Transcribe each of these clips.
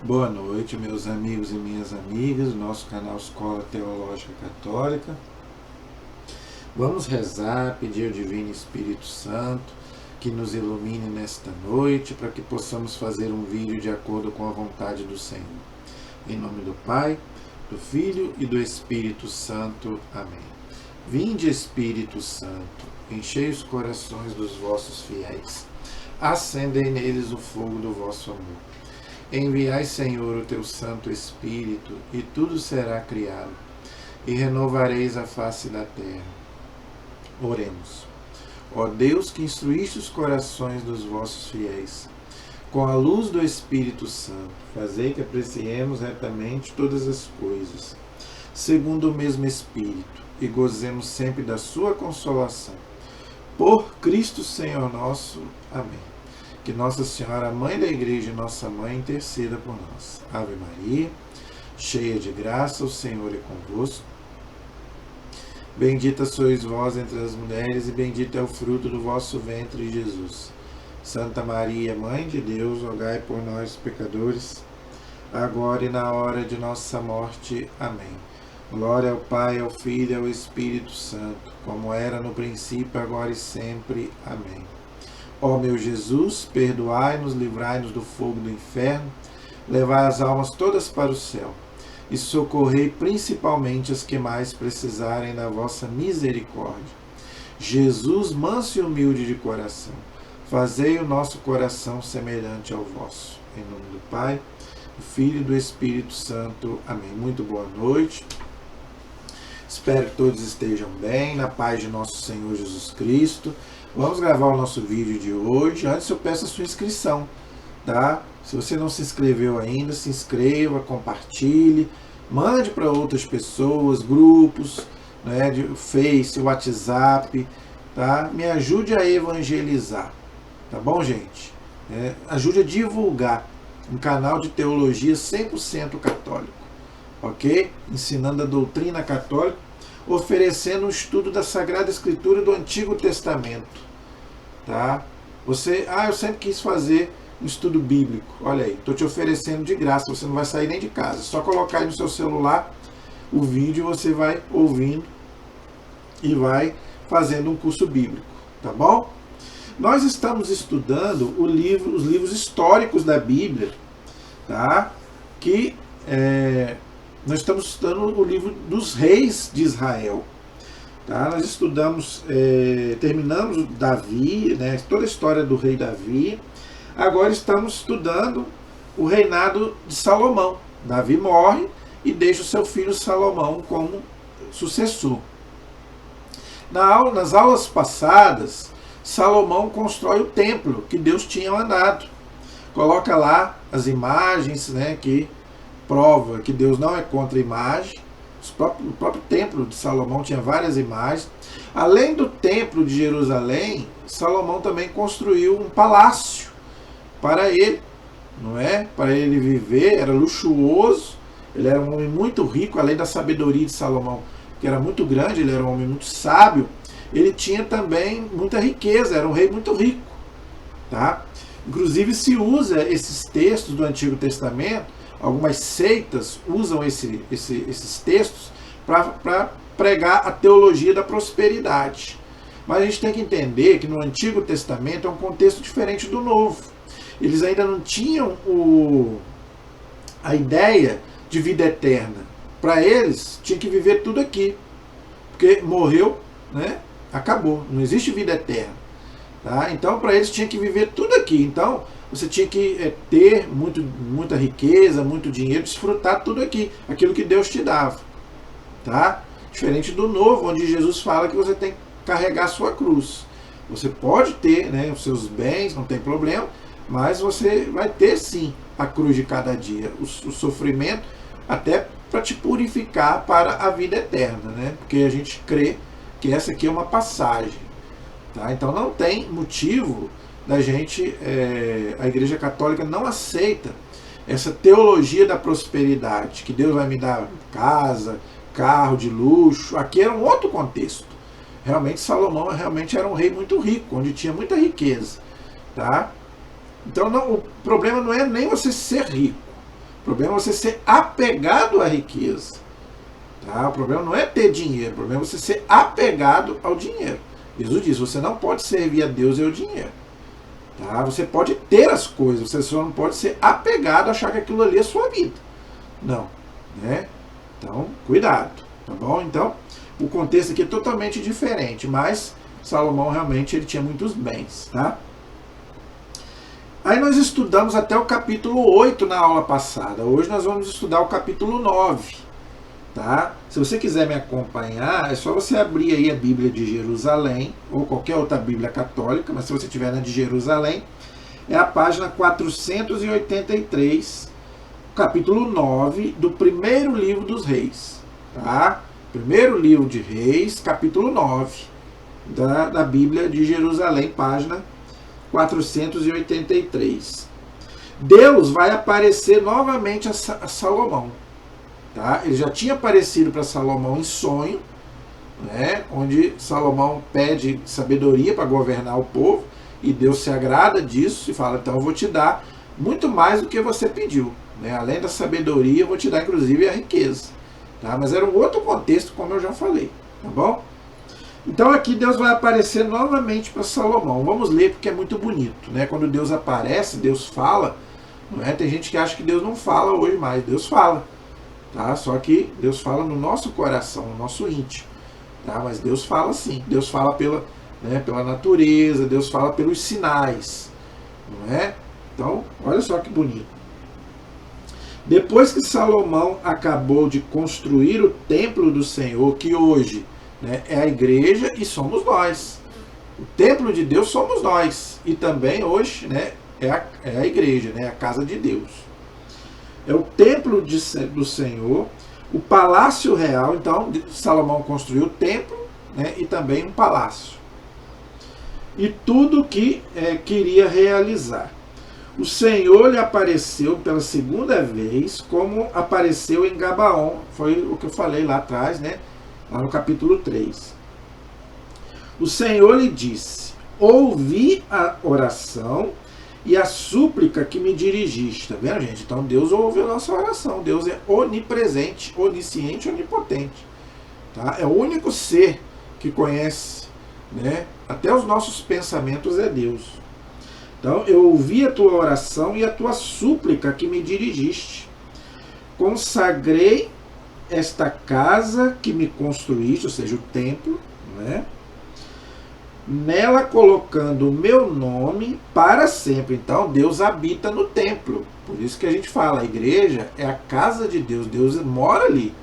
Boa noite, meus amigos e minhas amigas do nosso canal Escola Teológica Católica. Vamos rezar, pedir ao Divino Espírito Santo que nos ilumine nesta noite para que possamos fazer um vídeo de acordo com a vontade do Senhor. Em nome do Pai, do Filho e do Espírito Santo. Amém. Vinde, Espírito Santo, enchei os corações dos vossos fiéis, acendei neles o fogo do vosso amor. Enviai, Senhor, o teu Santo Espírito, e tudo será criado, e renovareis a face da terra. Oremos. Ó Deus, que instruíste os corações dos vossos fiéis, com a luz do Espírito Santo, fazei que apreciemos retamente todas as coisas, segundo o mesmo Espírito, e gozemos sempre da sua consolação. Por Cristo Senhor nosso. Amém. Que Nossa Senhora, Mãe da Igreja e nossa Mãe, interceda por nós. Ave Maria, cheia de graça, o Senhor é convosco. Bendita sois vós entre as mulheres, e bendito é o fruto do vosso ventre, Jesus. Santa Maria, Mãe de Deus, rogai por nós, pecadores, agora e na hora de nossa morte. Amém. Glória ao Pai, ao Filho e ao Espírito Santo, como era no princípio, agora e sempre. Amém. Ó meu Jesus, perdoai-nos, livrai-nos do fogo do inferno, levai as almas todas para o céu, e socorrei principalmente as que mais precisarem da vossa misericórdia. Jesus, manso e humilde de coração, fazei o nosso coração semelhante ao vosso. Em nome do Pai, do Filho e do Espírito Santo. Amém. Muito boa noite. Espero que todos estejam bem, na paz de nosso Senhor Jesus Cristo. Vamos gravar o nosso vídeo de hoje. Antes eu peço a sua inscrição, tá? Se você não se inscreveu ainda, se inscreva, compartilhe, mande para outras pessoas, grupos, né, de Face, WhatsApp, tá? Me ajude a evangelizar, tá bom, gente? Ajude a divulgar um canal de teologia 100% católico, ok? Ensinando a doutrina católica, oferecendo um estudo da Sagrada Escritura do Antigo Testamento, tá? Eu sempre quis fazer um estudo bíblico. Olha aí, estou te oferecendo de graça, você não vai sair nem de casa. É só colocar aí no seu celular o vídeo, você vai ouvindo e vai fazendo um curso bíblico, tá bom? Nós estamos estudando os livros históricos da Bíblia, tá? Nós estamos estudando o livro dos reis de Israel. Tá? Nós estudamos, terminamos Davi, né, toda a história do rei Davi. Agora estamos estudando o reinado de Salomão. Davi morre e deixa o seu filho Salomão como sucessor. Nas aulas passadas, Salomão constrói o templo que Deus tinha mandado. Coloca lá as imagens, né, que prova que Deus não é contra a imagem. O próprio templo de Salomão tinha várias imagens. Além do templo de Jerusalém, Salomão também construiu um palácio para ele, não é? Para ele viver, era luxuoso. Ele era um homem muito rico, além da sabedoria de Salomão, que era muito grande, ele era um homem muito sábio. Ele tinha também muita riqueza, era um rei muito rico, tá? Inclusive se usa esses textos do Antigo Testamento. Algumas seitas usam esses textos para pregar a teologia da prosperidade. Mas a gente tem que entender que no Antigo Testamento é um contexto diferente do Novo. Eles ainda não tinham a ideia de vida eterna. Para eles, tinha que viver tudo aqui. Porque morreu, né? Acabou. Não existe vida eterna. Tá? Então, para eles, tinha que viver tudo aqui. Então, você tinha que ter muita riqueza, muito dinheiro, desfrutar tudo aqui, aquilo que Deus te dava. Tá? Diferente do Novo, onde Jesus fala que você tem que carregar a sua cruz. Você pode ter, né, os seus bens, não tem problema, mas você vai ter sim a cruz de cada dia, o sofrimento, até para te purificar para a vida eterna, né? Porque a gente crê que essa aqui é uma passagem. Tá? Então não tem motivo da gente, a Igreja Católica não aceita essa teologia da prosperidade, que Deus vai me dar casa, carro de luxo. Aqui era um outro contexto. Realmente Salomão era um rei muito rico, onde tinha muita riqueza. Tá? Então o problema não é nem você ser rico. O problema é você ser apegado à riqueza. Tá? O problema não é ter dinheiro, o problema é você ser apegado ao dinheiro. Jesus diz, você não pode servir a Deus e ao dinheiro. Tá? Você pode ter as coisas, você só não pode ser apegado a achar que aquilo ali é sua vida. Não. Né? Então, cuidado. Tá bom? Então, o contexto aqui é totalmente diferente, mas Salomão realmente ele tinha muitos bens. Tá? Aí nós estudamos até o capítulo 8 na aula passada. Hoje nós vamos estudar o capítulo 9. Tá? Se você quiser me acompanhar, é só você abrir aí a Bíblia de Jerusalém, ou qualquer outra Bíblia católica, mas se você tiver na de Jerusalém, é a página 483, capítulo 9, do primeiro livro dos Reis. Tá? Primeiro livro de Reis, capítulo 9, da Bíblia de Jerusalém, página 483. Deus vai aparecer novamente a Salomão. Tá? Ele já tinha aparecido para Salomão em sonho, né? Onde Salomão pede sabedoria para governar o povo, e Deus se agrada disso e fala, então eu vou te dar muito mais do que você pediu. Né? Além da sabedoria, eu vou te dar inclusive a riqueza. Tá? Mas era um outro contexto, como eu já falei. Tá bom? Então aqui Deus vai aparecer novamente para Salomão. Vamos ler porque é muito bonito. Né? Quando Deus aparece, Deus fala. Não é? Tem gente que acha que Deus não fala hoje mais. Deus fala. Tá? Só que Deus fala no nosso coração, no nosso íntimo. Tá? Mas Deus fala sim. Deus fala pela natureza, Deus fala pelos sinais. Não é? Então, olha só que bonito. Depois que Salomão acabou de construir o templo do Senhor, que hoje, né, é a igreja e somos nós. O templo de Deus somos nós. E também hoje, né, é a igreja, né, a casa de Deus. É o templo do Senhor, o palácio real. Então, Salomão construiu o templo, né, e também um palácio. E tudo que queria realizar. O Senhor lhe apareceu pela segunda vez, como apareceu em Gabaon. Foi o que eu falei lá atrás, né, lá no capítulo 3. O Senhor lhe disse, ouvi a oração e a súplica que me dirigiste. Tá vendo, gente? Então Deus ouve a nossa oração. Deus é onipresente, onisciente, onipotente. Tá? É o único ser que conhece, né? Até os nossos pensamentos é Deus. Então eu ouvi a tua oração e a tua súplica que me dirigiste. Consagrei esta casa que me construíste, ou seja, o templo, né? Nela colocando o meu nome para sempre. Então Deus habita no templo. Por isso que a gente fala, a igreja é a casa de Deus. Deus mora ali.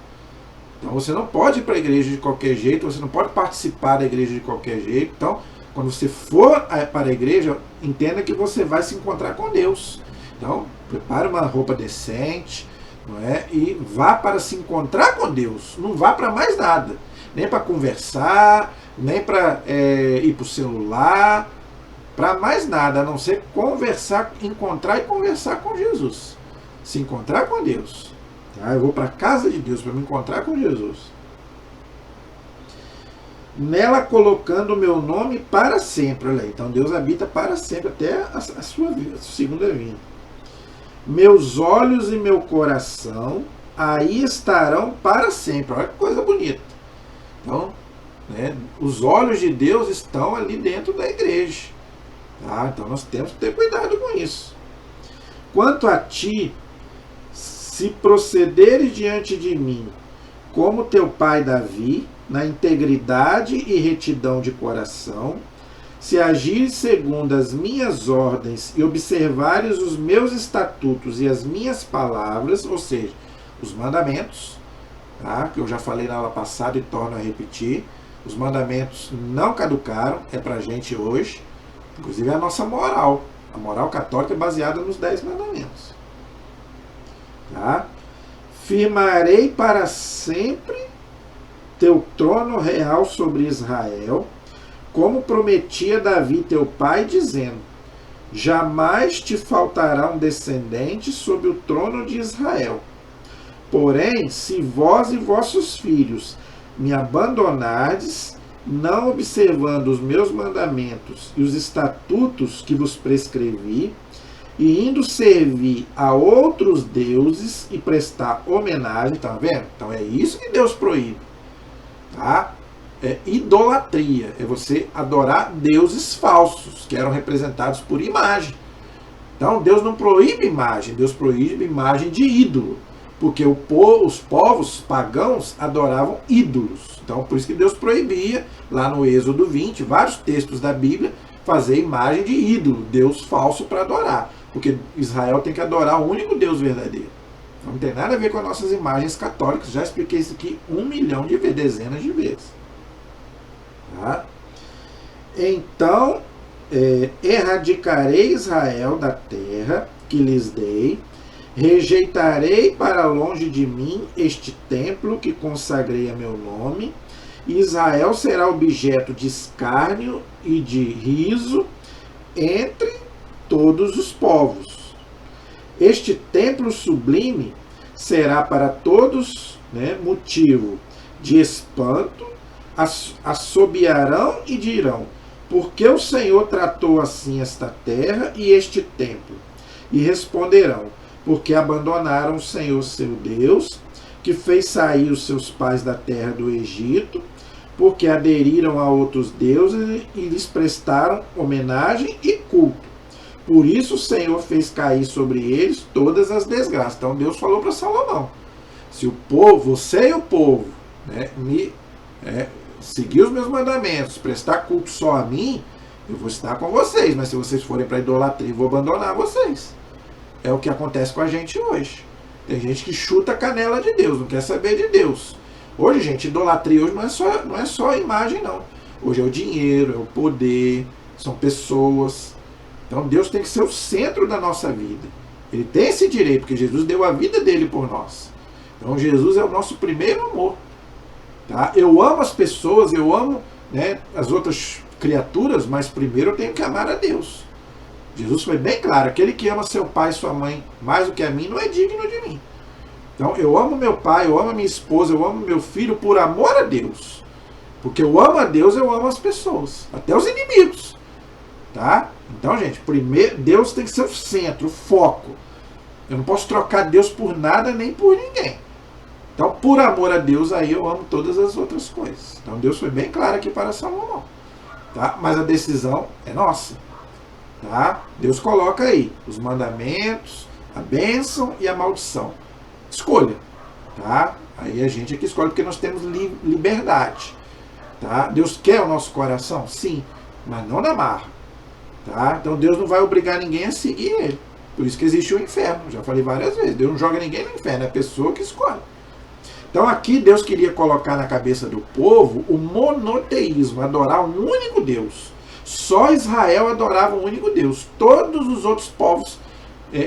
Então você não pode ir para a igreja de qualquer jeito, você não pode participar da igreja de qualquer jeito. Então, quando você for para a igreja, entenda que você vai se encontrar com Deus. Então, prepare uma roupa decente, não é? E vá para se encontrar com Deus. Não vá para mais nada. Nem para conversar, nem para ir para o celular, para mais nada, a não ser conversar, encontrar e conversar com Jesus. Se encontrar com Deus. Tá? Eu vou para a casa de Deus para me encontrar com Jesus. Nela colocando o meu nome para sempre. Olha aí, então Deus habita para sempre, até a sua segunda vinda. Meus olhos e meu coração aí estarão para sempre. Olha que coisa bonita. Então, né, os olhos de Deus estão ali dentro da igreja. Tá? Então nós temos que ter cuidado com isso. Quanto a ti, se procederes diante de mim, como teu pai Davi, na integridade e retidão de coração, se agires segundo as minhas ordens e observares os meus estatutos e as minhas palavras, ou seja, os mandamentos, tá? Que eu já falei na aula passada e torno a repetir, os mandamentos não caducaram, é pra gente hoje, inclusive é a nossa moral. A moral católica é baseada nos 10 mandamentos. Tá? Firmarei para sempre teu trono real sobre Israel, como prometia Davi teu pai, dizendo, jamais te faltará um descendente sobre o trono de Israel. Porém, se vós e vossos filhos me abandonardes, não observando os meus mandamentos e os estatutos que vos prescrevi, e indo servir a outros deuses e prestar homenagem, tá vendo? Então é isso que Deus proíbe, tá? É idolatria, é você adorar deuses falsos, que eram representados por imagem. Então Deus não proíbe imagem, Deus proíbe imagem de ídolo, porque os povos pagãos adoravam ídolos. Então por isso que Deus proibia, lá no Êxodo 20, vários textos da Bíblia, fazer imagem de ídolo, Deus falso para adorar, porque Israel tem que adorar o único Deus verdadeiro. Não tem nada a ver com as nossas imagens católicas, já expliquei isso aqui 1 milhão de vezes, dezenas de vezes. Tá? Então, erradicarei Israel da terra que lhes dei, rejeitarei para longe de mim este templo que consagrei a meu nome, e Israel será objeto de escárnio e de riso entre todos os povos. Este templo sublime será para todos, motivo de espanto, assobiarão e dirão: porque o Senhor tratou assim esta terra e este templo? E responderão: porque abandonaram o Senhor seu Deus, que fez sair os seus pais da terra do Egito, porque aderiram a outros deuses e lhes prestaram homenagem e culto. Por isso o Senhor fez cair sobre eles todas as desgraças. Então Deus falou para Salomão: se o povo, você e o povo, seguir os meus mandamentos, prestar culto só a mim, eu vou estar com vocês, mas se vocês forem para idolatria, eu vou abandonar vocês. É o que acontece com a gente hoje. Tem gente que chuta a canela de Deus, não quer saber de Deus. Hoje, gente, idolatria hoje não é só a imagem, não. Hoje é o dinheiro, é o poder, são pessoas. Então Deus tem que ser o centro da nossa vida. Ele tem esse direito, porque Jesus deu a vida dele por nós. Então Jesus é o nosso primeiro amor. Tá? Eu amo as pessoas, eu amo as outras criaturas, mas primeiro eu tenho que amar a Deus. Jesus foi bem claro: aquele que ama seu pai e sua mãe mais do que a mim não é digno de mim. Então eu amo meu pai, eu amo a minha esposa, eu amo meu filho por amor a Deus. Porque eu amo a Deus, eu amo as pessoas, até os inimigos. Tá? Então, gente, primeiro Deus tem que ser o centro, o foco. Eu não posso trocar Deus por nada nem por ninguém. Então, por amor a Deus, aí eu amo todas as outras coisas. Então Deus foi bem claro aqui para Salomão. Tá? Mas a decisão é nossa. Tá? Deus coloca aí os mandamentos, a bênção e a maldição. Escolha. Tá? Aí a gente aqui escolhe porque nós temos liberdade. Tá? Deus quer o nosso coração? Sim, mas não na marra. Tá? Então Deus não vai obrigar ninguém a seguir ele. Por isso que existe o inferno. Já falei várias vezes. Deus não joga ninguém no inferno, é a pessoa que escolhe. Então aqui Deus queria colocar na cabeça do povo o monoteísmo, adorar um único Deus. Só Israel adorava um único Deus. Todos os outros povos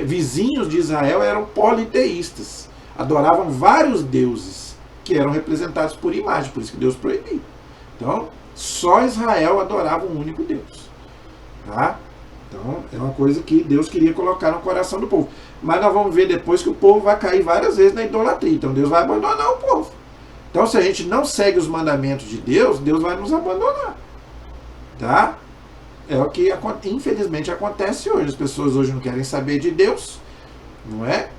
vizinhos de Israel eram politeístas. Adoravam vários deuses que eram representados por imagem, por isso que Deus proibiu. Então, só Israel adorava um único Deus. Tá? Então, é uma coisa que Deus queria colocar no coração do povo. Mas nós vamos ver depois que o povo vai cair várias vezes na idolatria. Então, Deus vai abandonar o povo. Então, se a gente não segue os mandamentos de Deus, Deus vai nos abandonar. Tá? É o que, infelizmente, acontece hoje. As pessoas hoje não querem saber de Deus. Não é?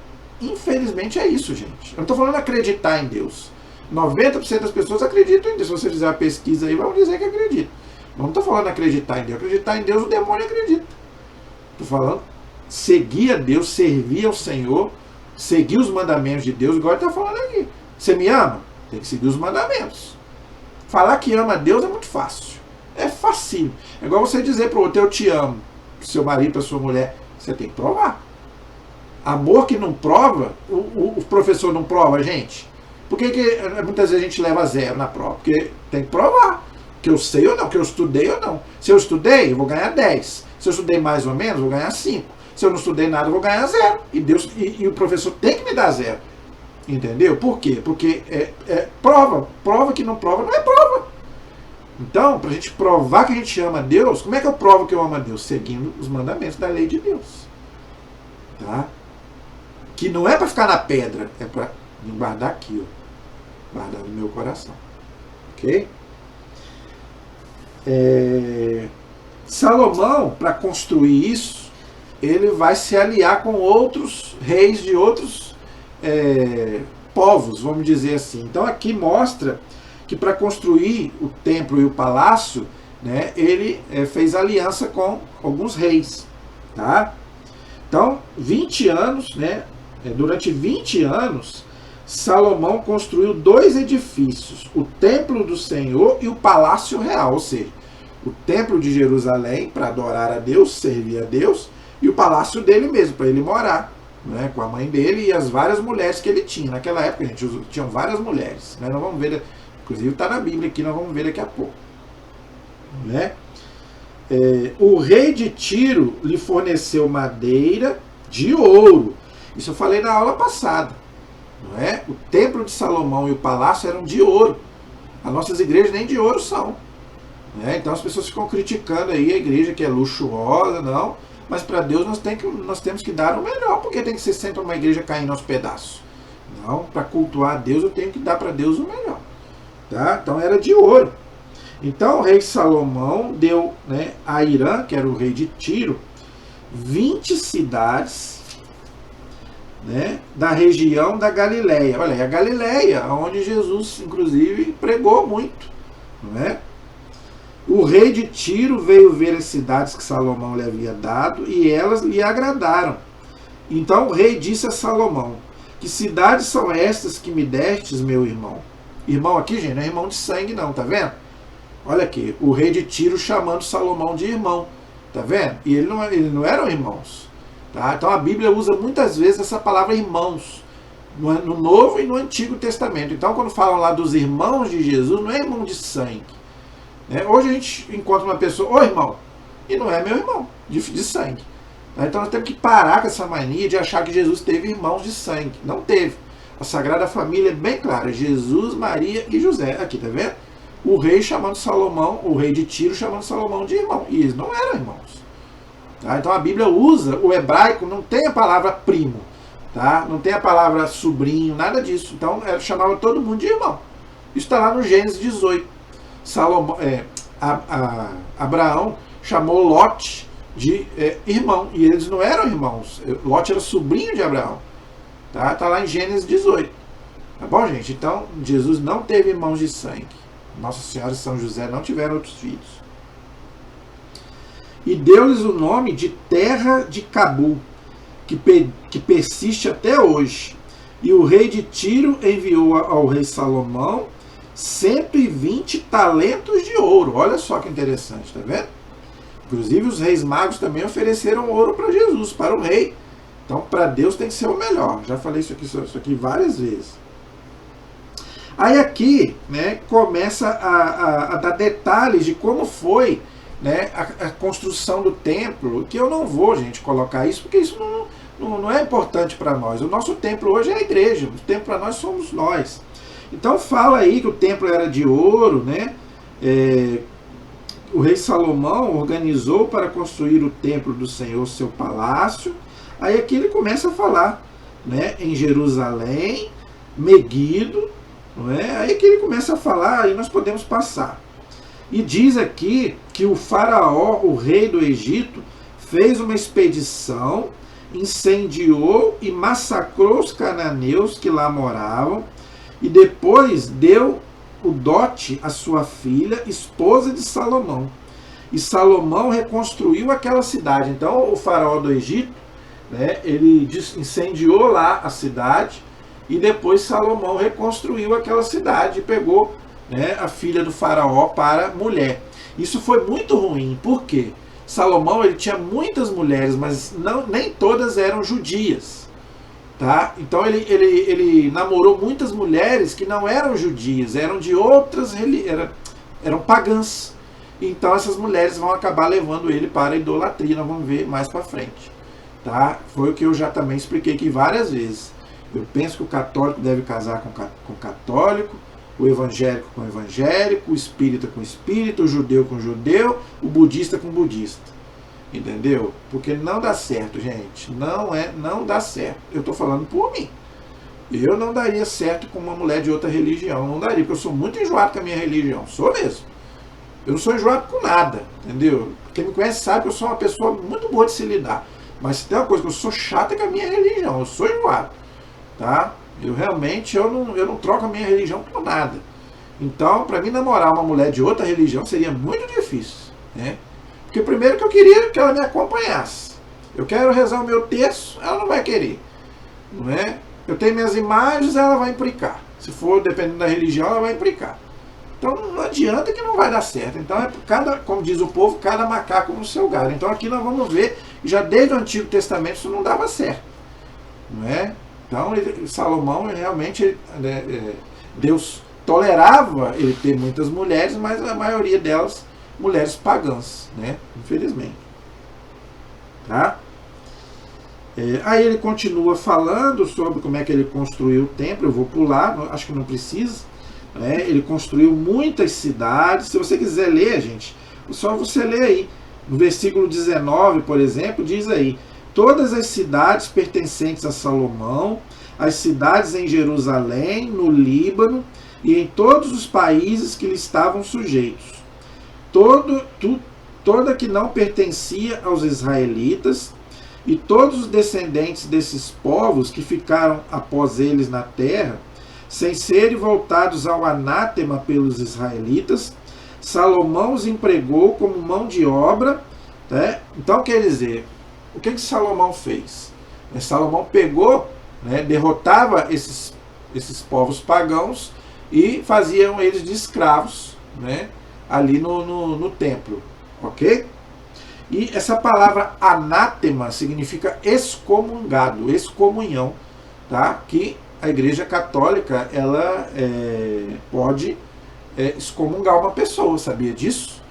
Infelizmente é isso, gente. Eu não estou falando acreditar em Deus. 90% das pessoas acreditam em Deus. Se você fizer uma pesquisa aí, vão dizer que acreditam. Não estou falando acreditar em Deus. Acreditar em Deus, o demônio acredita. Estou falando seguir a Deus, servir ao Senhor, seguir os mandamentos de Deus, igual ele está falando aqui. Você me ama? Tem que seguir os mandamentos. Falar que ama a Deus é muito fácil. É facinho. É igual você dizer para o outro: eu te amo, para o seu marido, para a sua mulher. Você tem que provar. Amor que não prova, o professor não prova, gente. Por que muitas vezes a gente leva 0 na prova? Porque tem que provar. Que eu sei ou não, que eu estudei ou não. Se eu estudei, eu vou ganhar 10. Se eu estudei mais ou menos, eu vou ganhar 5. Se eu não estudei nada, eu vou ganhar 0. E o professor tem que me dar 0. Entendeu? Por quê? Porque prova. Prova que não prova não é prova. Então, para a gente provar que a gente ama a Deus, como é que eu provo que eu amo a Deus? Seguindo os mandamentos da lei de Deus. Tá? Que não é para ficar na pedra, é para me guardar aqui, ó. Guardar no meu coração. Ok? Salomão, para construir isso, ele vai se aliar com outros reis de outros povos, vamos dizer assim. Então aqui mostra que para construir o templo e o palácio, né, ele fez aliança com alguns reis. Tá? Então, 20 anos, né, durante 20 anos, Salomão construiu 2 edifícios, o templo do Senhor e o palácio real, ou seja, o templo de Jerusalém para adorar a Deus, servir a Deus, e o palácio dele mesmo, para ele morar, né, com a mãe dele e as várias mulheres que ele tinha. Naquela época, gente, tinham várias mulheres, né, nós vamos ver, inclusive está na Bíblia aqui, nós vamos ver daqui a pouco. Né? O rei de Tiro lhe forneceu madeira de ouro. Isso eu falei na aula passada. Não é? O templo de Salomão e o palácio eram de ouro. As nossas igrejas nem de ouro são. Né? Então as pessoas ficam criticando aí a igreja que é luxuosa, não. Mas para Deus nós temos que dar o melhor, porque tem que ser sempre uma igreja caindo aos pedaços. Não, para cultuar a Deus eu tenho que dar para Deus o melhor. Tá? Então era de ouro. Então o rei Salomão deu, né, a Irã, que era o rei de Tiro, 20 cidades, né, da região da Galileia. Olha aí, a Galileia, onde Jesus, inclusive, pregou muito. Né? O rei de Tiro veio ver as cidades que Salomão lhe havia dado e elas lhe agradaram. Então o rei disse a Salomão: que cidades são estas que me destes, meu irmão? Irmão aqui, gente, não é irmão de sangue não, tá vendo? Olha aqui, o rei de Tiro chamando Salomão de irmão, tá vendo? E ele não eram irmãos. Tá? Então a Bíblia usa muitas vezes essa palavra irmãos, no Novo e no Antigo Testamento. Então quando falam lá dos irmãos de Jesus, não é irmão de sangue. Né? Hoje a gente encontra uma pessoa, ô irmão, e não é meu irmão, de sangue. Tá? Então nós temos que parar com essa mania de achar que Jesus teve irmãos de sangue. Não teve. A Sagrada Família é bem clara, Jesus, Maria e José. Aqui, tá vendo? O rei chamando Salomão, o rei de Tiro chamando Salomão de irmão. E eles não eram irmãos. Tá? Então a Bíblia usa, o hebraico não tem a palavra primo, tá? Não tem a palavra sobrinho, nada disso. Então ela chamava todo mundo de irmão. Isso está lá no Gênesis 18. Abraão chamou Lote de irmão. E eles não eram irmãos. Lote era sobrinho de Abraão. Tá? Tá lá em Gênesis 18. Tá bom, gente? Então Jesus não teve irmãos de sangue. Nossa Senhora e São José não tiveram outros filhos. E deu-lhes o nome de Terra de Cabul, que persiste até hoje. E o rei de Tiro enviou ao rei Salomão 120 talentos de ouro. Olha só que interessante, tá vendo? Inclusive os reis magos também ofereceram ouro para Jesus, para o rei. Então para Deus tem que ser o melhor. Já falei isso aqui várias vezes. Aí aqui, né, começa a dar detalhes de como foi, né, a construção do templo, que eu não vou, gente, colocar isso, porque isso não é importante para nós. O nosso templo hoje é a igreja, o templo para nós somos nós. Então fala aí que o templo era de ouro, né? O rei Salomão organizou para construir o templo do Senhor, seu palácio. Aí aqui ele começa a falar, né, em Jerusalém, Meguido, não é? Aí que ele começa a falar, aí nós podemos passar. E diz aqui que o faraó, o rei do Egito, fez uma expedição, incendiou e massacrou os cananeus que lá moravam, e depois deu o dote à sua filha, esposa de Salomão. E Salomão reconstruiu aquela cidade. Então o faraó do Egito, né, ele incendiou lá a cidade, e depois Salomão reconstruiu aquela cidade e pegou, né, a filha do faraó para mulher. Isso foi muito ruim, porque Salomão ele tinha muitas mulheres, mas nem todas eram judias. Tá? Então ele namorou muitas mulheres que não eram judias, eram de outras eram pagãs. Então essas mulheres vão acabar levando ele para a idolatria, nós vamos ver mais para frente. Tá? Foi o que eu já também expliquei aqui várias vezes. Eu penso que o católico deve casar com católico, o evangélico com evangélico, o espírita com espírita, o judeu com judeu, o budista com budista. Entendeu? Porque não dá certo, gente. Não dá certo. Eu estou falando por mim. Eu não daria certo com uma mulher de outra religião. Não daria, porque eu sou muito enjoado com a minha religião. Sou mesmo. Eu não sou enjoado com nada. Entendeu? Quem me conhece sabe que eu sou uma pessoa muito boa de se lidar. Mas se tem uma coisa que eu sou chato é com a minha religião, eu sou enjoado, tá? Eu realmente eu não troco a minha religião por nada. Então, para mim namorar uma mulher de outra religião seria muito difícil, né? Porque primeiro que eu queria que ela me acompanhasse. Eu quero rezar o meu terço, ela não vai querer, não é? Eu tenho minhas imagens, ela vai implicar. Se for dependendo da religião, ela vai implicar. Então não adianta que não vai dar certo. Então é cada, como diz o povo, cada macaco no seu galho. Então aqui nós vamos ver que já desde o Antigo Testamento isso não dava certo, não é? Então Salomão realmente Deus tolerava ele ter muitas mulheres, mas a maioria delas mulheres pagãs, né? Infelizmente, tá? Aí ele continua falando sobre como é que ele construiu o templo. Eu vou pular, acho que não precisa. Ele construiu muitas cidades. Se você quiser ler, gente, só você ler aí. No versículo 19, por exemplo, diz aí: todas as cidades pertencentes a Salomão, as cidades em Jerusalém, no Líbano e em todos os países que lhe estavam sujeitos. Toda que não pertencia aos israelitas, e todos os descendentes desses povos que ficaram após eles na terra, sem serem voltados ao anátema pelos israelitas, Salomão os empregou como mão de obra. Né? Então, quer dizer, o que Salomão fez? Salomão pegou, né, derrotava esses povos pagãos e faziam eles de escravos, né, ali no templo. Ok? E essa palavra anátema significa excomungado, excomunhão, tá? Que a Igreja Católica ela pode excomungar uma pessoa, sabia disso?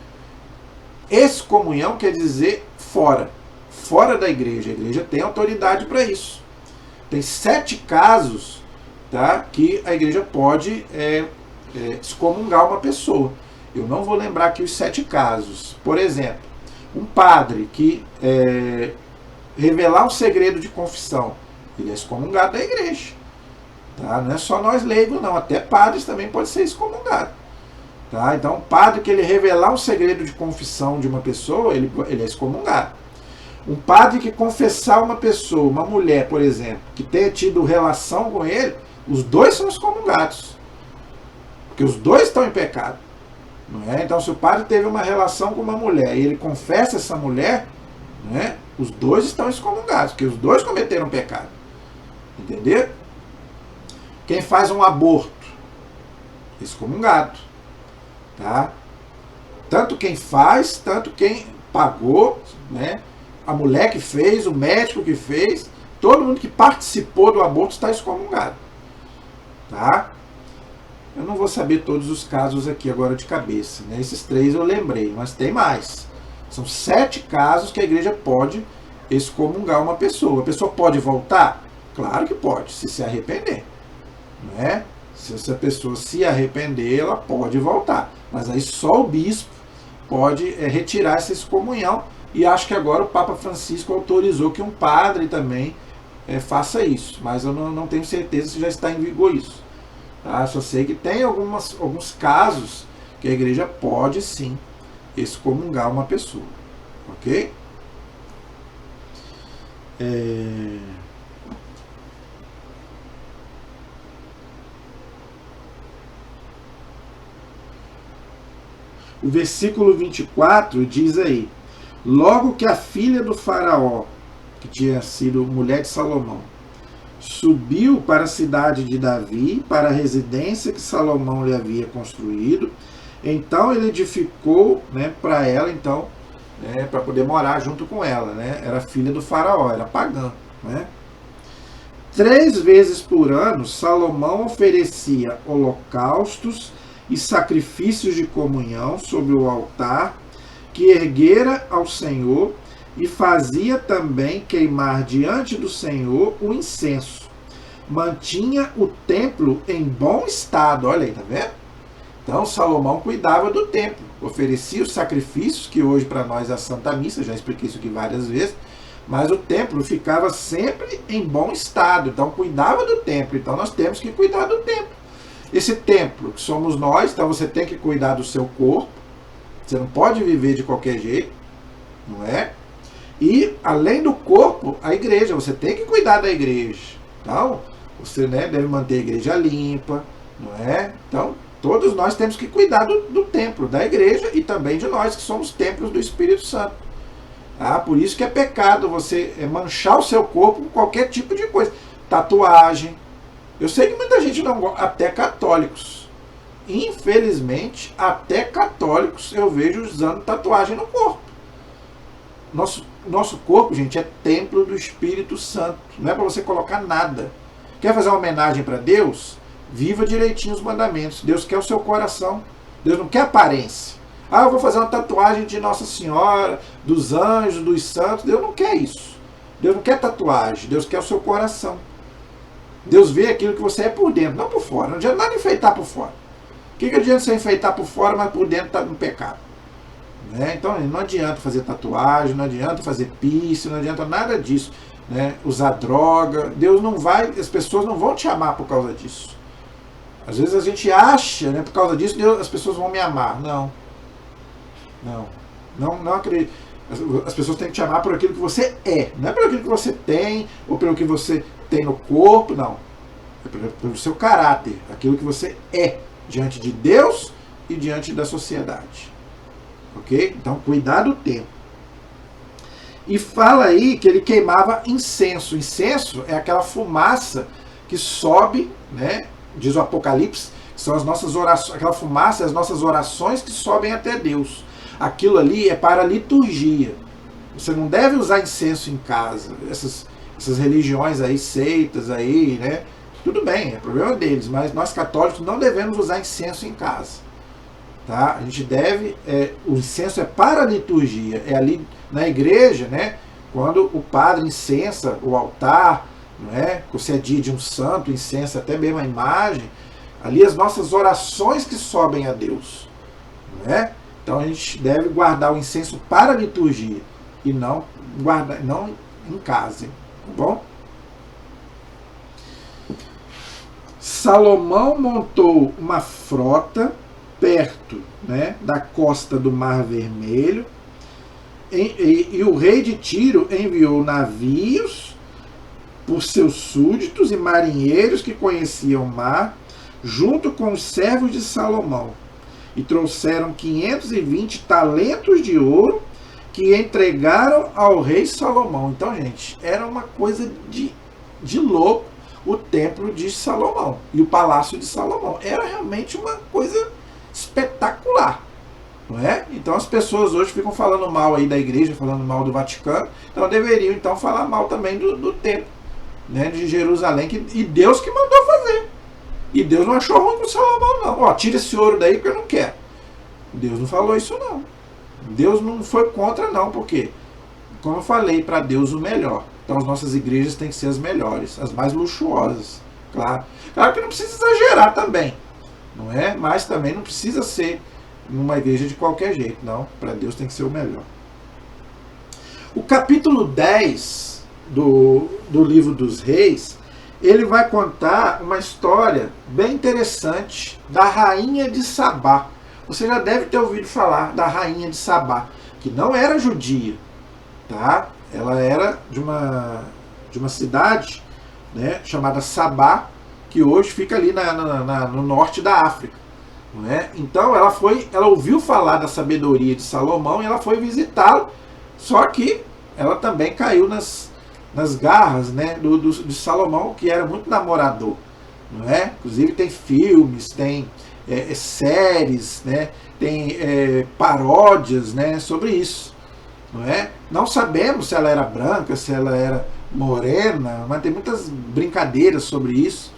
Excomunhão quer dizer fora, fora da igreja. A igreja tem autoridade para isso. Tem 7 casos, tá, que a igreja pode excomungar uma pessoa. Eu não vou lembrar aqui os 7 casos. Por exemplo, um padre que revelar um segredo de confissão, ele é excomungado da igreja. Tá? Não é só nós leigos, não. Até padres também pode ser excomungado. Tá? Então, um padre que ele revelar um segredo de confissão de uma pessoa, ele é excomungado. Um padre que confessar uma pessoa, uma mulher, por exemplo, que tenha tido relação com ele, os dois são excomungados. Porque os dois estão em pecado. Não é? Então, se o padre teve uma relação com uma mulher e ele confessa essa mulher, né, os dois estão excomungados, porque os dois cometeram pecado. Entendeu? Quem faz um aborto, excomungado. Tá? Tanto quem faz, tanto quem pagou, né? A mulher que fez, o médico que fez, todo mundo que participou do aborto está excomungado. Tá? Eu não vou saber todos os casos aqui agora de cabeça, né? Esses 3 eu lembrei, mas tem mais. São 7 casos que a igreja pode excomungar uma pessoa. A pessoa pode voltar? Claro que pode, se arrepender. Né? Se essa pessoa se arrepender, ela pode voltar. Mas aí só o bispo pode retirar essa excomunhão. E acho que agora o Papa Francisco autorizou que um padre também faça isso. Mas eu não tenho certeza se já está em vigor isso. Tá? Só sei que tem alguns casos que a igreja pode sim excomungar uma pessoa. Ok? O versículo 24 diz aí: logo que a filha do faraó, que tinha sido mulher de Salomão, subiu para a cidade de Davi, para a residência que Salomão lhe havia construído, então ele edificou, né, para ela, então, para poder morar junto com ela. Né? Era filha do faraó, era pagã. Né? 3 vezes por ano, Salomão oferecia holocaustos e sacrifícios de comunhão sobre o altar que erguera ao Senhor, e fazia também queimar diante do Senhor o incenso. Mantinha o templo em bom estado. Olha aí, tá vendo? Então Salomão cuidava do templo, oferecia os sacrifícios, que hoje para nós é a Santa Missa, já expliquei isso aqui várias vezes, mas o templo ficava sempre em bom estado, então cuidava do templo. Então nós temos que cuidar do templo. Esse templo que somos nós, então você tem que cuidar do seu corpo, você não pode viver de qualquer jeito, não é? E, além do corpo, a igreja. Você tem que cuidar da igreja. Então, você, né, deve manter a igreja limpa, não é? Então, todos nós temos que cuidar do templo, da igreja e também de nós, que somos templos do Espírito Santo. Ah, por isso que é pecado você manchar o seu corpo com qualquer tipo de coisa. Tatuagem. Eu sei que muita gente não gosta, até católicos. Infelizmente, até católicos eu vejo usando tatuagem no corpo. Nosso corpo, gente, é templo do Espírito Santo. Não é para você colocar nada. Quer fazer uma homenagem para Deus? Viva direitinho os mandamentos. Deus quer o seu coração. Deus não quer aparência. Ah, eu vou fazer uma tatuagem de Nossa Senhora, dos anjos, dos santos. Deus não quer isso. Deus não quer tatuagem. Deus quer o seu coração. Deus vê aquilo que você é por dentro, não por fora. Não adianta nada enfeitar por fora. O que adianta você enfeitar por fora, mas por dentro está no pecado? Né? Então não adianta fazer tatuagem, não adianta fazer piercing, não adianta nada disso. Né? Usar droga. Deus não vai, as pessoas não vão te amar por causa disso. Às vezes a gente acha, né, por causa disso, as pessoas vão me amar. Não acredito. As pessoas têm que te amar por aquilo que você é. Não é por aquilo que você tem, ou pelo que você tem no corpo, não. É pelo seu caráter, aquilo que você é diante de Deus e diante da sociedade. Ok? Então, cuidar do tempo. E fala aí que ele queimava incenso. Incenso é aquela fumaça que sobe, né? Diz o Apocalipse, que são as nossas orações, aquela fumaça, as nossas orações que sobem até Deus. Aquilo ali é para a liturgia. Você não deve usar incenso em casa. Essas religiões aí, seitas aí, né? Tudo bem, é problema deles, mas nós católicos não devemos usar incenso em casa. Tá? A gente deve, o incenso é para a liturgia, é ali na igreja, né? Quando o padre incensa o altar, não é? Se é dia de um santo, incensa até mesmo a imagem, ali as nossas orações que sobem a Deus, não é? Então a gente deve guardar o incenso para a liturgia e não em casa, tá bom? Salomão montou uma frota perto, né, da costa do Mar Vermelho e o rei de Tiro enviou navios por seus súditos e marinheiros que conheciam o mar, junto com os servos de Salomão, e trouxeram 520 talentos de ouro que entregaram ao rei Salomão. Então, gente, era uma coisa de louco o templo de Salomão e o palácio de Salomão. Era realmente uma coisa espetacular, não é? Então as pessoas hoje ficam falando mal aí da igreja, falando mal do Vaticano, então deveriam então falar mal também do templo, né, de Jerusalém, e Deus que mandou fazer. E Deus não achou ruim com Salomão, não. Ó, tira esse ouro daí porque eu não quero. Deus não falou isso, não. Deus não foi contra, não, porque, como eu falei, para Deus o melhor. Então as nossas igrejas têm que ser as melhores, as mais luxuosas, claro. Claro que não precisa exagerar também, não é? Mas também não precisa ser numa igreja de qualquer jeito, não. Para Deus tem que ser o melhor. O capítulo 10 do livro dos Reis, ele vai contar uma história bem interessante da rainha de Sabá. Você já deve ter ouvido falar da rainha de Sabá, que não era judia, tá? Ela era de uma cidade, né, chamada Sabá, que hoje fica ali no norte da África, não é? Então ela ouviu falar da sabedoria de Salomão e ela foi visitá-lo, só que ela também caiu nas garras, né, de Salomão, que era muito namorador, não é? Inclusive tem filmes, tem séries, né, tem paródias, né, sobre isso, não é? Não sabemos se ela era branca, se ela era morena, mas tem muitas brincadeiras sobre isso,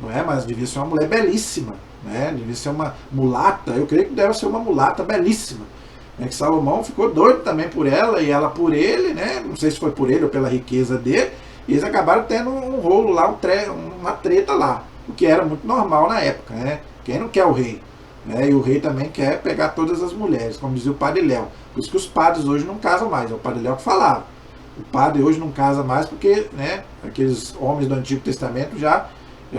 não é? Mas devia ser uma mulher belíssima, né? Devia ser uma mulata, eu creio que deve ser uma mulata belíssima. Que Salomão ficou doido também por ela e ela por ele, né? Não sei se foi por ele ou pela riqueza dele, e eles acabaram tendo um rolo lá, uma treta lá, o que era muito normal na época, né? Quem não quer o rei? Né? E o rei também quer pegar todas as mulheres, como dizia o Padre Léo. Por isso que os padres hoje não casam mais, é o Padre Léo que falava. O padre hoje não casa mais porque, né, aqueles homens do Antigo Testamento já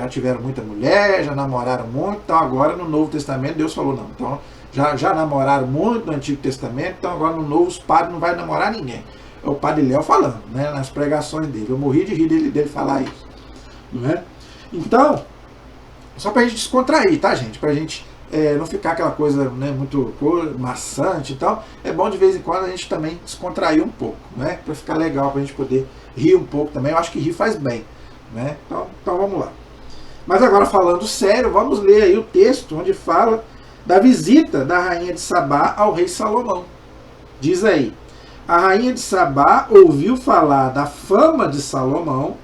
tiveram muita mulher, já namoraram muito, então agora no Novo Testamento Deus falou não. Então já namoraram muito no Antigo Testamento, então agora no Novo os padres não vão namorar ninguém. É o Padre Léo falando, né, nas pregações dele. Eu morri de rir dele falar isso. Não é? Então, só pra gente descontrair, tá, gente? Pra gente não ficar aquela coisa, né, muito maçante e tal. É bom de vez em quando a gente também descontrair um pouco, né? Pra ficar legal, pra gente poder rir um pouco também. Eu acho que rir faz bem, né? Então vamos lá. Mas agora falando sério, vamos ler aí o texto onde fala da visita da rainha de Sabá ao rei Salomão. Diz aí: a rainha de Sabá ouviu falar da fama de Salomão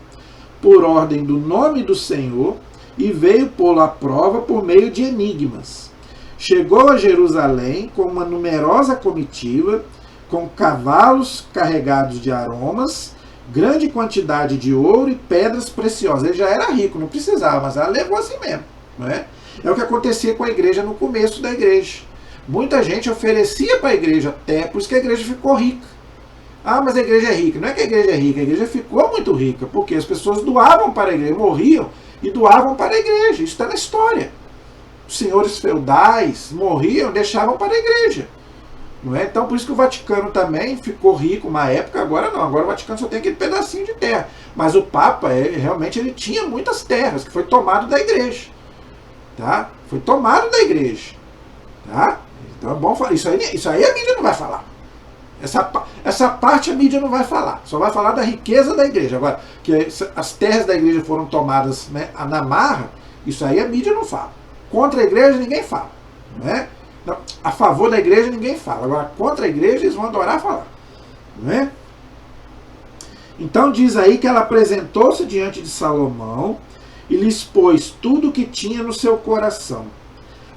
por ordem do nome do Senhor e veio pô-lo à prova por meio de enigmas. Chegou a Jerusalém com uma numerosa comitiva, com cavalos carregados de aromas, grande quantidade de ouro e pedras preciosas. Ele já era rico, não precisava, mas ela levou assim mesmo. Não é? É o que acontecia com a igreja no começo da igreja. Muita gente oferecia para a igreja até, por isso que a igreja ficou rica. Ah, mas a igreja é rica. Não é que a igreja é rica, a igreja ficou muito rica, porque as pessoas doavam para a igreja, morriam e doavam para a igreja. Isso está na história. Os senhores feudais morriam, deixavam para a igreja. Não é? Então por isso que o Vaticano também ficou rico uma época, agora não. Agora o Vaticano só tem aquele pedacinho de terra. Mas o Papa, realmente ele tinha muitas terras, que foi tomado da igreja. Tá? Foi tomado da igreja. Tá? Então é bom falar. Isso aí a mídia não vai falar. Essa parte a mídia não vai falar. Só vai falar da riqueza da igreja. Agora, que as terras da igreja foram tomadas, né, na marra, isso aí a mídia não fala. Contra a igreja ninguém fala. Né? A favor da igreja ninguém fala. Agora, contra a igreja eles vão adorar falar. Não é? Então diz aí que ela apresentou-se diante de Salomão e lhe expôs tudo o que tinha no seu coração.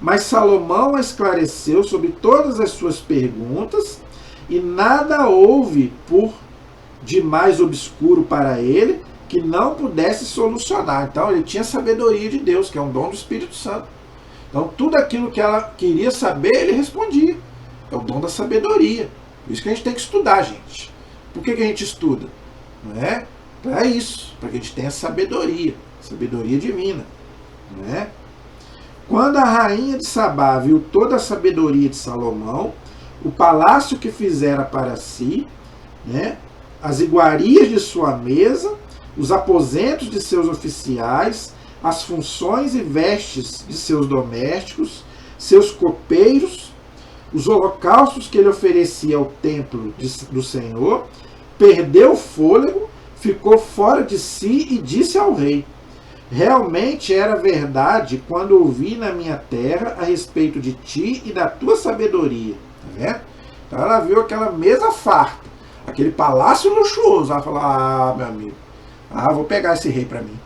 Mas Salomão a esclareceu sobre todas as suas perguntas e nada houve por de mais obscuro para ele que não pudesse solucionar. Então ele tinha sabedoria de Deus, que é um dom do Espírito Santo. Então tudo aquilo que ela queria saber, ele respondia. É o dom da sabedoria. Por isso que a gente tem que estudar, gente. Por que a gente estuda? Não é? Para isso, para que a gente tenha sabedoria divina. Não é? Quando a rainha de Sabá viu toda a sabedoria de Salomão, o palácio que fizera para si, né, as iguarias de sua mesa, os aposentos de seus oficiais, as funções e vestes de seus domésticos, seus copeiros, os holocaustos que ele oferecia ao templo do Senhor, perdeu o fôlego, ficou fora de si e disse ao rei: realmente era verdade quando ouvi na minha terra a respeito de ti e da tua sabedoria. Tá vendo? Então ela viu aquela mesa farta, aquele palácio luxuoso. Ela falou: ah, meu amigo, vou pegar esse rei para mim.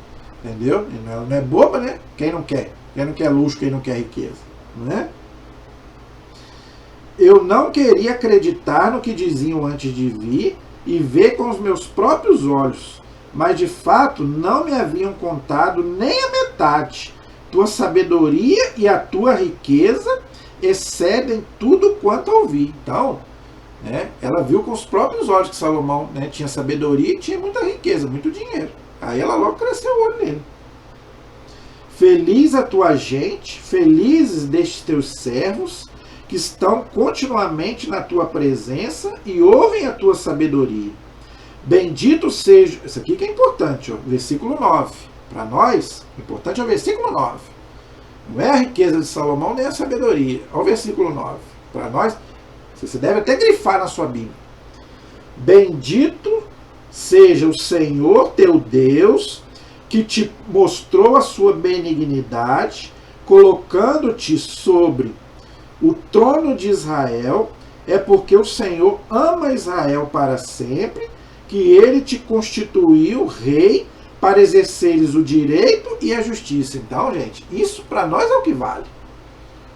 Entendeu? Ela não é boba, né? Quem não quer? Quem não quer luxo, quem não quer riqueza? Não é? Eu não queria acreditar no que diziam antes de vir e ver com os meus próprios olhos, mas de fato não me haviam contado nem a metade. Tua sabedoria e a tua riqueza excedem tudo quanto ouvi. Então, né, ela viu com os próprios olhos que Salomão, né, tinha sabedoria e tinha muita riqueza, muito dinheiro. Aí ela logo cresceu o olho nele. Feliz a tua gente, felizes destes teus servos, que estão continuamente na tua presença e ouvem a tua sabedoria. Bendito seja... Isso aqui que é importante, ó, versículo 9. Para nós, o importante é o versículo 9. Não é a riqueza de Salomão, nem a sabedoria. Olha o versículo 9. Para nós, você deve até grifar na sua Bíblia. Bendito seja o Senhor teu Deus, que te mostrou a sua benignidade, colocando-te sobre o trono de Israel. É porque o Senhor ama Israel para sempre, que ele te constituiu rei para exerceres o direito e a justiça. Então, gente, isso para nós é o que vale.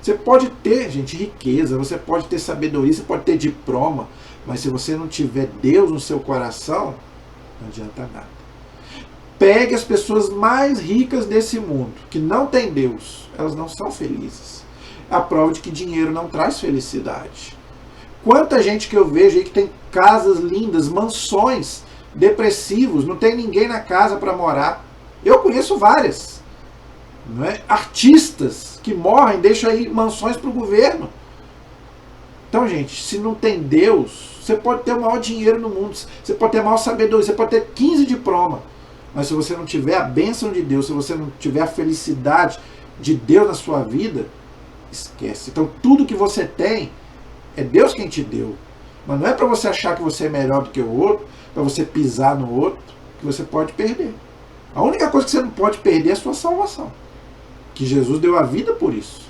Você pode ter, gente, riqueza, você pode ter sabedoria, você pode ter diploma, mas se você não tiver Deus no seu coração, não adianta nada. Pegue as pessoas mais ricas desse mundo, que não têm Deus, elas não são felizes. A prova de que dinheiro não traz felicidade. Quanta gente que eu vejo aí que tem casas lindas, mansões, depressivos, não tem ninguém na casa para morar. Eu conheço várias. Não é? Artistas que morrem, deixam aí mansões para o governo. Então, gente, se não tem Deus, você pode ter o maior dinheiro no mundo, você pode ter a maior sabedoria, você pode ter 15 diplomas, mas se você não tiver a bênção de Deus, se você não tiver a felicidade de Deus na sua vida, esquece. Então, tudo que você tem, é Deus quem te deu. Mas não é para você achar que você é melhor do que o outro, para você pisar no outro, que você pode perder. A única coisa que você não pode perder é a sua salvação. Que Jesus deu a vida por isso.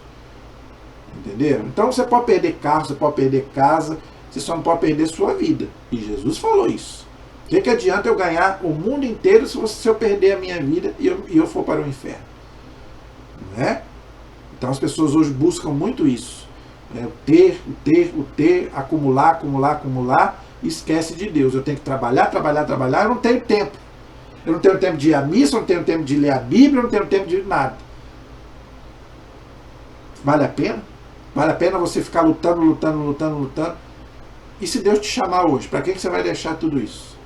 Entendeu? Então você pode perder carro, você pode perder casa, você só não pode perder sua vida. E Jesus falou isso. O que adianta eu ganhar o mundo inteiro se eu perder a minha vida e eu for para o inferno? Não é? Então as pessoas hoje buscam muito isso. O ter, acumular, e esquece de Deus. Eu tenho que trabalhar, eu não tenho tempo. Eu não tenho tempo de ir à missa, eu não tenho tempo de ler a Bíblia, eu não tenho tempo de nada. Vale a pena? Vale a pena você ficar lutando? E se Deus te chamar hoje, para que você vai deixar tudo isso?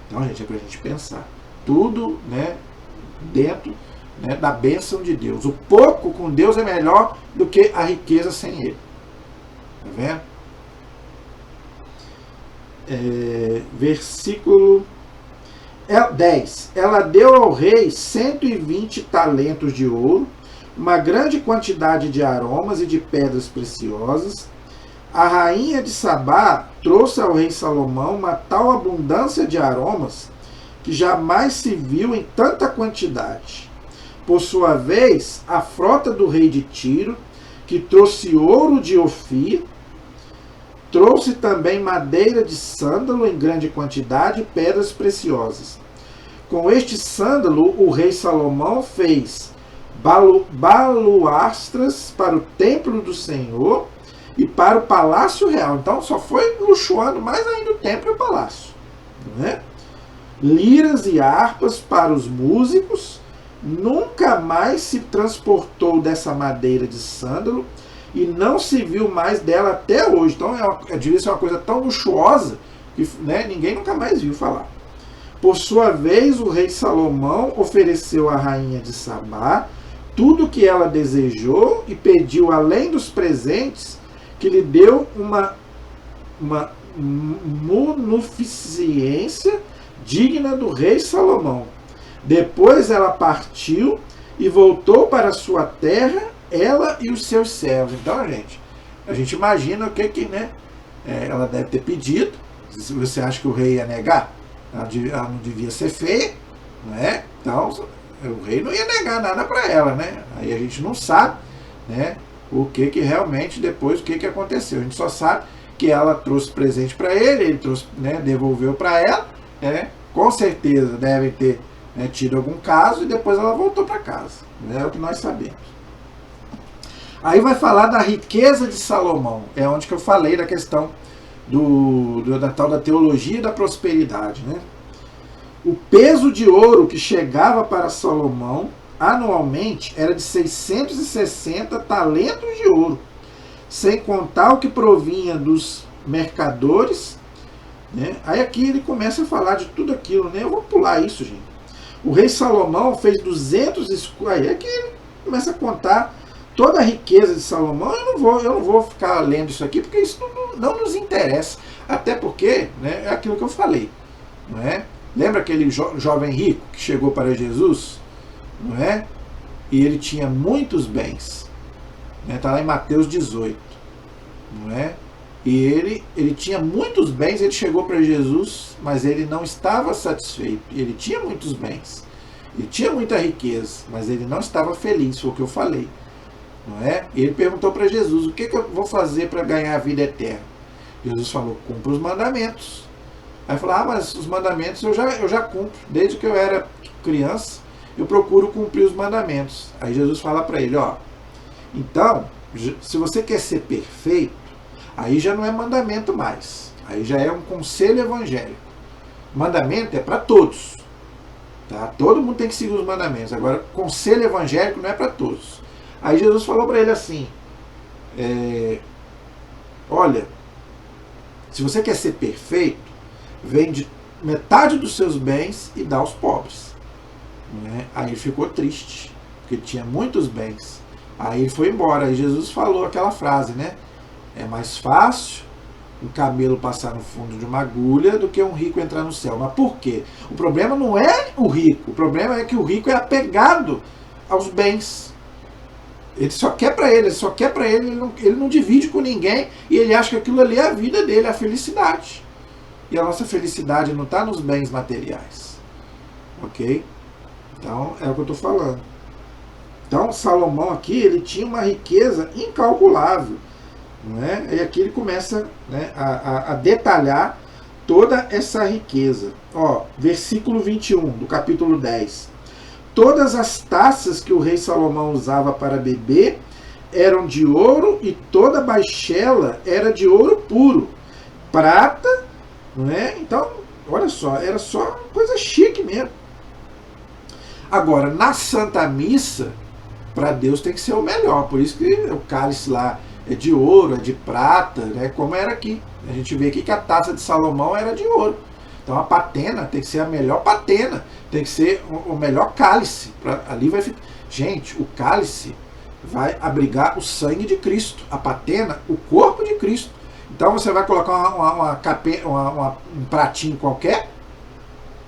Então, gente, é para a gente pensar. Tudo, né, dentro, né, da bênção de Deus. O pouco com Deus é melhor do que a riqueza sem Ele. Tá vendo? Versículo 10. Ela deu ao rei 120 talentos de ouro, uma grande quantidade de aromas e de pedras preciosas. A rainha de Sabá trouxe ao rei Salomão uma tal abundância de aromas que jamais se viu em tanta quantidade. Por sua vez, a frota do rei de Tiro, que trouxe ouro de Ofir, trouxe também madeira de sândalo em grande quantidade e pedras preciosas. Com este sândalo, o rei Salomão fez baluastras para o templo do Senhor e para o palácio real. Então só foi luxuando mais ainda o templo e o palácio. Né? Liras e harpas para os músicos. Nunca mais se transportou dessa madeira de sândalo e não se viu mais dela até hoje. Então devia ser uma coisa tão luxuosa que, né, ninguém nunca mais viu falar. Por sua vez, o rei Salomão ofereceu à rainha de Sabá tudo o que ela desejou e pediu, além dos presentes, que lhe deu uma munificência digna do rei Salomão. Depois ela partiu e voltou para sua terra, ela e os seus servos. Então, a gente imagina o que né, ela deve ter pedido. Se você acha que o rei ia negar, ela não devia ser feia, né? Então o rei não ia negar nada para ela, né? Aí a gente não sabe, né, o que realmente depois, o que aconteceu. A gente só sabe que ela trouxe presente para ele trouxe, né, devolveu para ela, né? Com certeza devem ter, né, tido algum caso e depois ela voltou para casa, né? É o que nós sabemos. Aí vai falar da riqueza de Salomão, é onde que eu falei da questão da tal da teologia da prosperidade, né? O peso de ouro que chegava para Salomão anualmente era de 660 talentos de ouro, sem contar o que provinha dos mercadores, né? Aí aqui ele começa a falar de tudo aquilo, né? Eu vou pular isso, gente. O rei Salomão fez 200 escudos. Aí aqui ele começa a contar toda a riqueza de Salomão. Eu não vou ficar lendo isso aqui, porque isso não nos interessa. Até porque, né, é aquilo que eu falei, não é? Lembra aquele jovem rico que chegou para Jesus, não é? E ele tinha muitos bens, né? Está lá em Mateus 18, não é? E ele tinha muitos bens, ele chegou para Jesus, mas ele não estava satisfeito. Ele tinha muitos bens, ele tinha muita riqueza, mas ele não estava feliz, foi o que eu falei, não é? E ele perguntou para Jesus: o que eu vou fazer para ganhar a vida eterna? Jesus falou: cumpra os mandamentos. Aí falou: mas os mandamentos eu já cumpro. Desde que eu era criança, eu procuro cumprir os mandamentos. Aí Jesus fala para ele: então, se você quer ser perfeito, aí já não é mandamento mais. Aí já é um conselho evangélico. Mandamento é para todos. Tá? Todo mundo tem que seguir os mandamentos. Agora, conselho evangélico não é para todos. Aí Jesus falou para ele assim: olha, se você quer ser perfeito, vende metade dos seus bens e dá aos pobres. Né? Aí ele ficou triste, porque ele tinha muitos bens, Aí ele foi embora. Aí Jesus falou aquela frase, né? É mais fácil um camelo passar no fundo de uma agulha do que um rico entrar no céu. Mas por quê? O problema não é o rico. O problema é que o rico é apegado aos bens. Ele só quer para ele, ele não divide com ninguém e ele acha que aquilo ali é a vida dele, é a felicidade. E a nossa felicidade não está nos bens materiais. Ok? Então, é o que eu estou falando. Então, Salomão aqui, ele tinha uma riqueza incalculável. Não é? E aqui ele começa, né, a detalhar toda essa riqueza. Ó, versículo 21 do capítulo 10. Todas as taças que o rei Salomão usava para beber eram de ouro e toda a baixela era de ouro puro. Prata, não é? Então, olha só, era só coisa chique mesmo. Agora, na Santa Missa, para Deus tem que ser o melhor. Por isso que o cálice lá é de ouro, é de prata, né? Como era aqui. A gente vê aqui que a taça de Salomão era de ouro. Então a patena tem que ser a melhor patena. Tem que ser o melhor cálice. Ali vai ficar. Gente, o cálice vai abrigar o sangue de Cristo. A patena, o corpo de Cristo. Então você vai colocar um pratinho qualquer?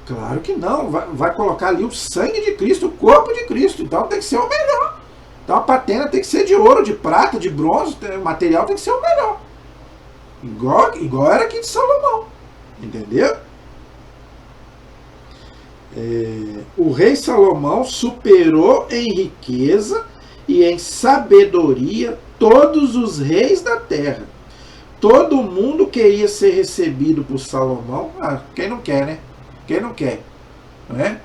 Claro que não. Vai colocar ali o sangue de Cristo, o corpo de Cristo. Então tem que ser o melhor. Então a patena tem que ser de ouro, de prata, de bronze. O material tem que ser o melhor. Igual era aqui de Salomão. Entendeu? O rei Salomão superou em riqueza e em sabedoria todos os reis da terra. Todo mundo queria ser recebido por Salomão. Quem não quer, né? Quem não quer? Não é?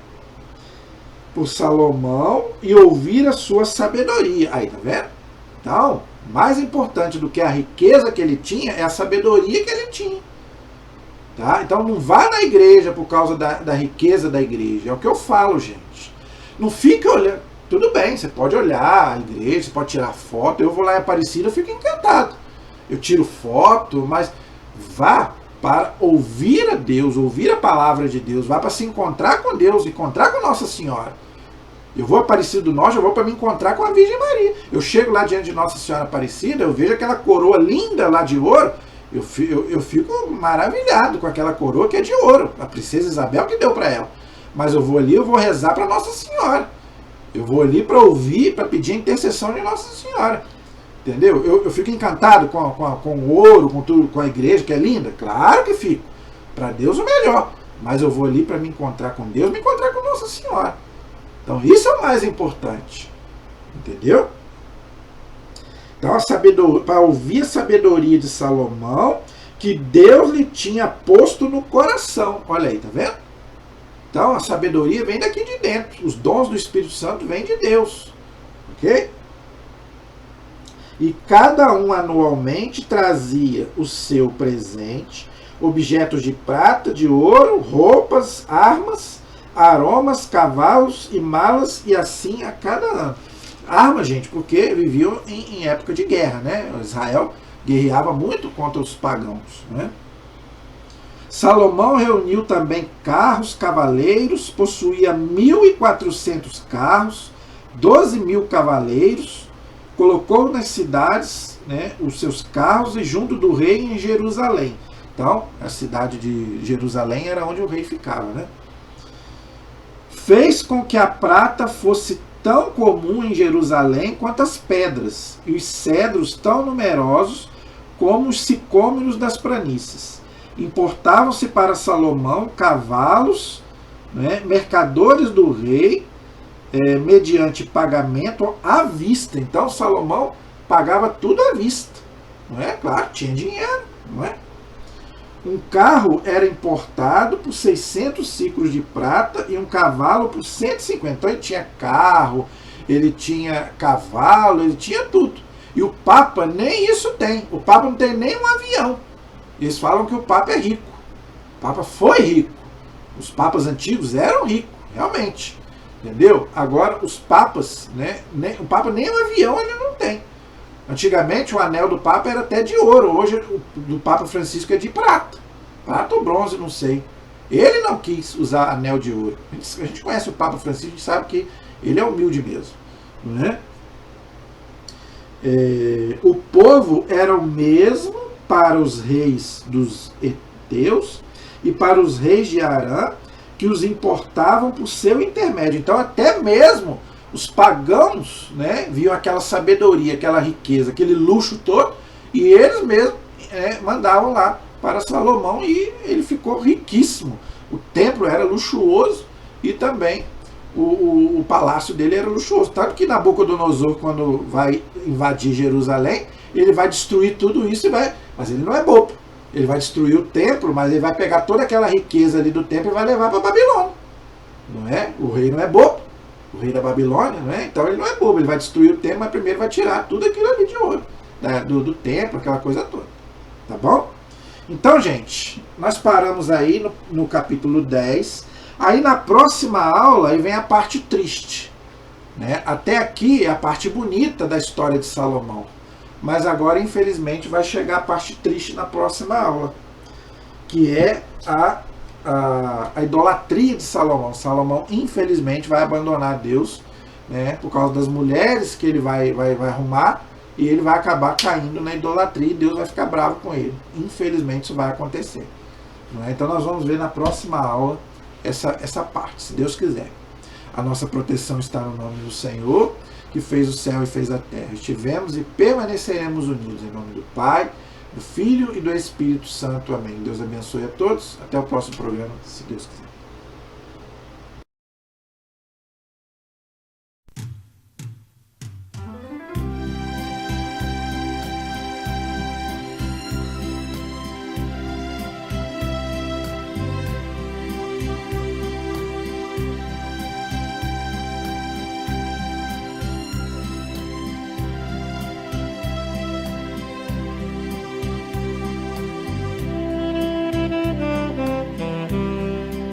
Por Salomão e ouvir a sua sabedoria. Aí, tá vendo? Então, mais importante do que a riqueza que ele tinha é a sabedoria que ele tinha. Tá? Então não vá na igreja por causa da riqueza da igreja. É o que eu falo, gente. Não fica olhando. Tudo bem, você pode olhar a igreja, você pode tirar foto. Eu vou lá em Aparecida, eu fico encantado. Eu tiro foto, mas vá para ouvir a Deus, ouvir a palavra de Deus. Vá para se encontrar com Deus, encontrar com Nossa Senhora. Eu vou a Aparecida do Norte, eu vou para me encontrar com a Virgem Maria. Eu chego lá diante de Nossa Senhora Aparecida, eu vejo aquela coroa linda lá de ouro. Eu fico maravilhado com aquela coroa que é de ouro. A princesa Isabel que deu para ela. Mas eu vou ali, eu vou rezar para Nossa Senhora. Eu vou ali para ouvir, para pedir a intercessão de Nossa Senhora. Entendeu? Eu fico encantado com o ouro, com tudo, com a igreja que é linda. Claro que fico. Para Deus o melhor. Mas eu vou ali para me encontrar com Deus, me encontrar com Nossa Senhora. Então isso é o mais importante. Entendeu? Então, para ouvir a sabedoria de Salomão, que Deus lhe tinha posto no coração. Olha aí, tá vendo? Então, a sabedoria vem daqui de dentro. Os dons do Espírito Santo vêm de Deus. Ok? E cada um anualmente trazia o seu presente, objetos de prata, de ouro, roupas, armas, aromas, cavalos e malas, e assim a cada ano. Armas, gente, porque viviam em época de guerra, né? Israel guerreava muito contra os pagãos, né? Salomão reuniu também carros, cavaleiros, possuía 1.400 carros, 12.000 cavaleiros, colocou nas cidades, né, os seus carros e junto do rei em Jerusalém. Então, a cidade de Jerusalém era onde o rei ficava, né? Fez com que a prata fosse tão comum em Jerusalém quanto as pedras, e os cedros tão numerosos como os sicômoros das planícies. Importavam-se para Salomão cavalos, né, mercadores do rei, mediante pagamento à vista. Então Salomão pagava tudo à vista. Não é? Claro, tinha dinheiro. Não é? Um carro era importado por 600 ciclos de prata e um cavalo por 150. Então ele tinha carro, ele tinha cavalo, ele tinha tudo. E o Papa nem isso tem. O Papa não tem nem um avião. Eles falam que o Papa é rico. O Papa foi rico. Os papas antigos eram ricos, realmente. Entendeu? Agora os papas, né, o Papa nem um avião ele não tem. Antigamente o anel do Papa era até de ouro. Hoje o do Papa Francisco é de prata. Prata ou bronze, não sei. Ele não quis usar anel de ouro. A gente conhece o Papa Francisco e sabe que ele é humilde mesmo. Não é? O povo era o mesmo para os reis dos heteus e para os reis de Arã, que os importavam por seu intermédio. Então, até mesmo os pagãos, né, viam aquela sabedoria, aquela riqueza, aquele luxo todo, e eles mesmos mandavam lá para Salomão e ele ficou riquíssimo. O templo era luxuoso e também o palácio dele era luxuoso. Tanto que Nabucodonosor, quando vai invadir Jerusalém, ele vai destruir tudo isso mas ele não é bobo. Ele vai destruir o templo, mas ele vai pegar toda aquela riqueza ali do templo e vai levar para Babilônia. Não é? O rei não é bobo. O rei da Babilônia, não é? Então ele não é bobo. Ele vai destruir o templo, mas primeiro vai tirar tudo aquilo ali de ouro. Do templo, aquela coisa toda. Tá bom? Então, gente, nós paramos aí no capítulo 10. Aí na próxima aula aí vem a parte triste. Né? Até aqui é a parte bonita da história de Salomão. Mas agora, infelizmente, vai chegar a parte triste na próxima aula, que é a idolatria de Salomão. Salomão, infelizmente, vai abandonar Deus, né, por causa das mulheres que ele vai arrumar, e ele vai acabar caindo na idolatria e Deus vai ficar bravo com ele. Infelizmente, isso vai acontecer. Né? Então, nós vamos ver na próxima aula essa parte, se Deus quiser. A nossa proteção está no nome do Senhor, que fez o céu e fez a terra. Estivemos e permaneceremos unidos em nome do Pai, do Filho e do Espírito Santo. Amém. Deus abençoe a todos. Até o próximo programa, se Deus quiser.